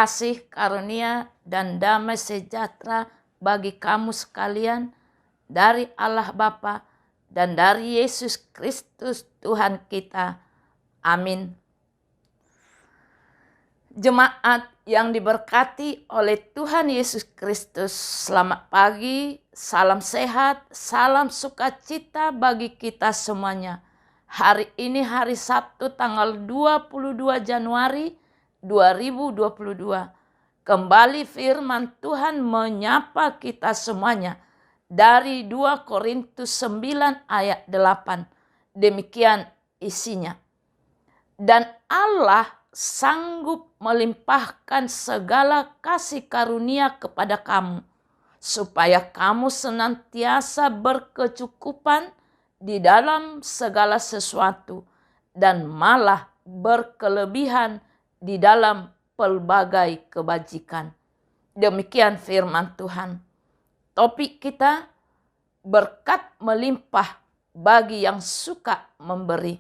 kasih karunia dan damai sejahtera bagi kamu sekalian dari Allah Bapa dan dari Yesus Kristus Tuhan kita. Amin. Jemaat yang diberkati oleh Tuhan Yesus Kristus, selamat pagi, salam sehat, salam sukacita bagi kita semuanya. Hari ini hari Sabtu tanggal 22 Januari 2022. Kembali firman Tuhan menyapa kita semuanya dari 2 Korintus 9 ayat 8. Demikian isinya. Dan Allah sanggup melimpahkan segala kasih karunia kepada kamu, supaya kamu senantiasa berkecukupan di dalam segala sesuatu, dan malah berkelebihan di dalam pelbagai kebajikan. Demikian firman Tuhan. Topik kita, berkat melimpah bagi yang suka memberi.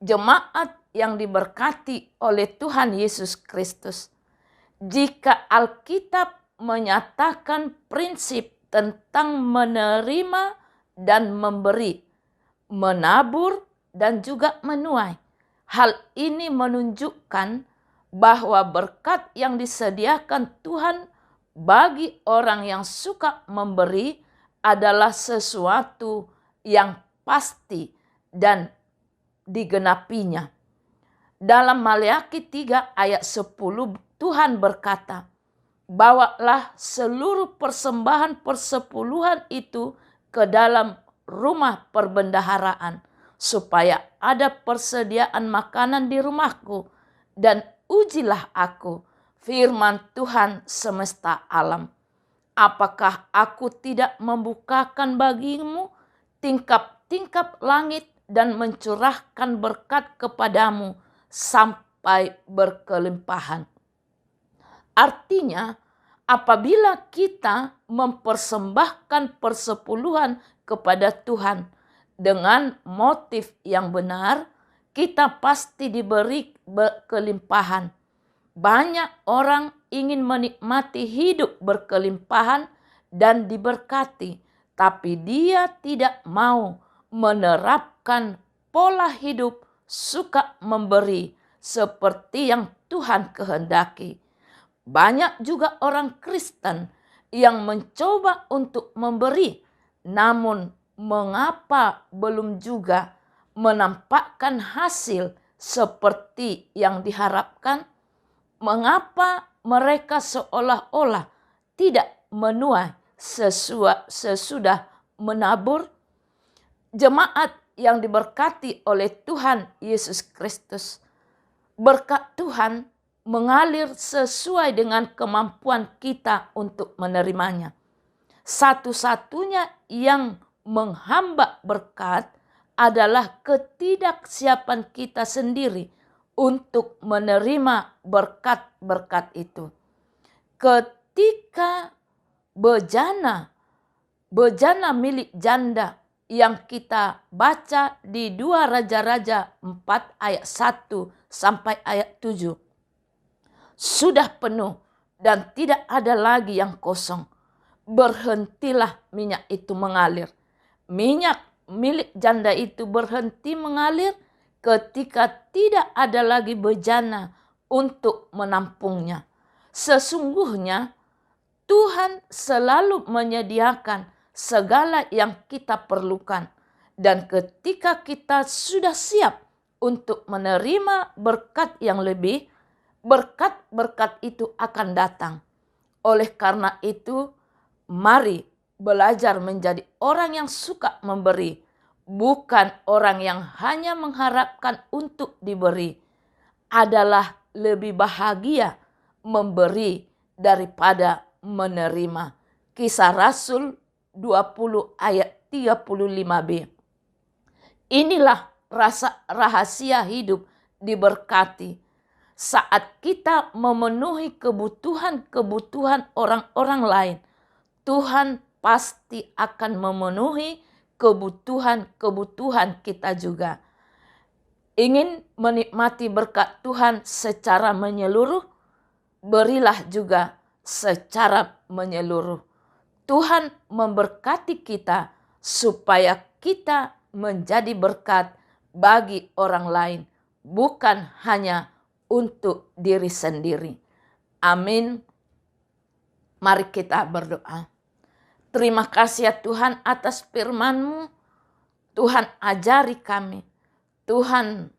Jemaat yang diberkati oleh Tuhan Yesus Kristus, jika Alkitab menyatakan prinsip tentang menerima dan memberi, menabur dan juga menuai, hal ini menunjukkan bahwa berkat yang disediakan Tuhan bagi orang yang suka memberi adalah sesuatu yang pasti dan digenapinya. Dalam Maleakhi 3 ayat 10 Tuhan berkata, bawalah seluruh persembahan persepuluhan itu ke dalam rumah perbendaharaan, supaya ada persediaan makanan di rumahku, dan ujilah aku, firman Tuhan semesta alam. Apakah aku tidak membukakan bagimu tingkap-tingkap langit dan mencurahkan berkat kepadamu sampai berkelimpahan. Artinya, apabila kita mempersembahkan persepuluhan kepada Tuhan dengan motif yang benar, kita pasti diberi kelimpahan. Banyak orang ingin menikmati hidup berkelimpahan dan diberkati, tapi dia tidak mau menerapkan pola hidup suka memberi seperti yang Tuhan kehendaki. Banyak juga orang Kristen yang mencoba untuk memberi, namun mengapa belum juga menampakkan hasil seperti yang diharapkan? Mengapa mereka seolah-olah tidak menuai sesudah menabur? Jemaat yang diberkati oleh Tuhan Yesus Kristus, berkat Tuhan mengalir sesuai dengan kemampuan kita untuk menerimanya. Satu-satunya yang menghambat berkat adalah ketidaksiapan kita sendiri untuk menerima berkat-berkat itu. Ketika bejana milik janda yang kita baca di 2 Raja-Raja 4 ayat 1 sampai ayat 7 sudah penuh dan tidak ada lagi yang kosong, berhentilah minyak itu mengalir. Minyak milik janda itu berhenti mengalir ketika tidak ada lagi bejana untuk menampungnya. Sesungguhnya Tuhan selalu menyediakan segala yang kita perlukan. Dan ketika kita sudah siap untuk menerima berkat yang lebih, berkat-berkat itu akan datang. Oleh karena itu, mari belajar menjadi orang yang suka memberi, bukan orang yang hanya mengharapkan untuk diberi. Adalah lebih bahagia memberi daripada menerima. Kisah Rasul 20 ayat 35b. Inilah rahasia hidup diberkati. Saat kita memenuhi kebutuhan orang-orang lain, Tuhan pasti akan memenuhi kebutuhan kita juga. Ingin menikmati berkat Tuhan secara menyeluruh? berilah juga secara menyeluruh. Tuhan memberkati kita supaya kita menjadi berkat bagi orang lain, bukan hanya untuk diri sendiri. Amin. Mari kita berdoa. Terima kasih ya Tuhan atas firman-Mu. Tuhan ajari kami. Tuhan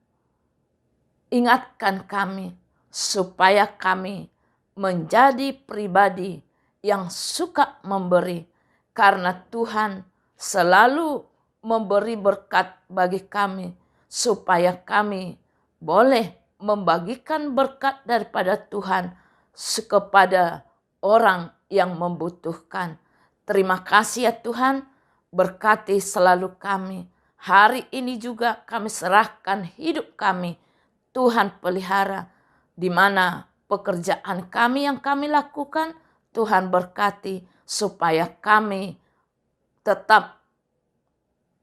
ingatkan kami supaya kami menjadi pribadi yang suka memberi. Karena Tuhan selalu memberi berkat bagi kami supaya kami boleh membagikan berkat daripada Tuhan kepada orang yang membutuhkan. Terima kasih ya Tuhan, berkati selalu kami. Hari ini juga kami serahkan hidup kami. Tuhan pelihara di mana pekerjaan kami yang kami lakukan, Tuhan berkati supaya kami tetap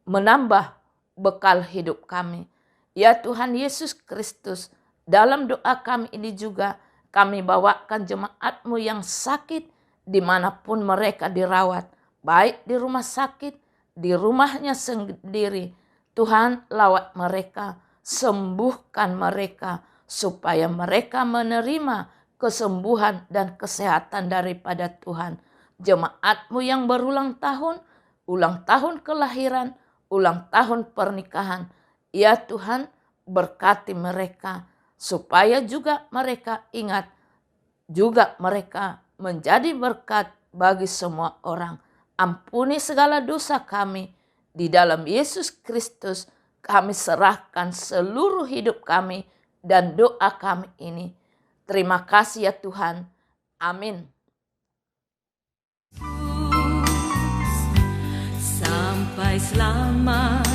menambah bekal hidup kami. Ya Tuhan Yesus Kristus, dalam doa kami ini juga kami bawakan jemaat-Mu yang sakit dimanapun mereka dirawat, baik di rumah sakit, di rumahnya sendiri. Tuhan lawat mereka, sembuhkan mereka, supaya mereka menerima kesembuhan dan kesehatan daripada Tuhan. Jemaat-Mu yang berulang tahun, ulang tahun kelahiran, ulang tahun pernikahan, ya Tuhan berkati mereka, supaya juga mereka ingat, juga mereka menjadi berkat bagi semua orang. Ampuni segala dosa kami. Di dalam Yesus Kristus kami serahkan seluruh hidup kami dan doa kami ini. Terima kasih ya Tuhan. Amin. Sampai selamat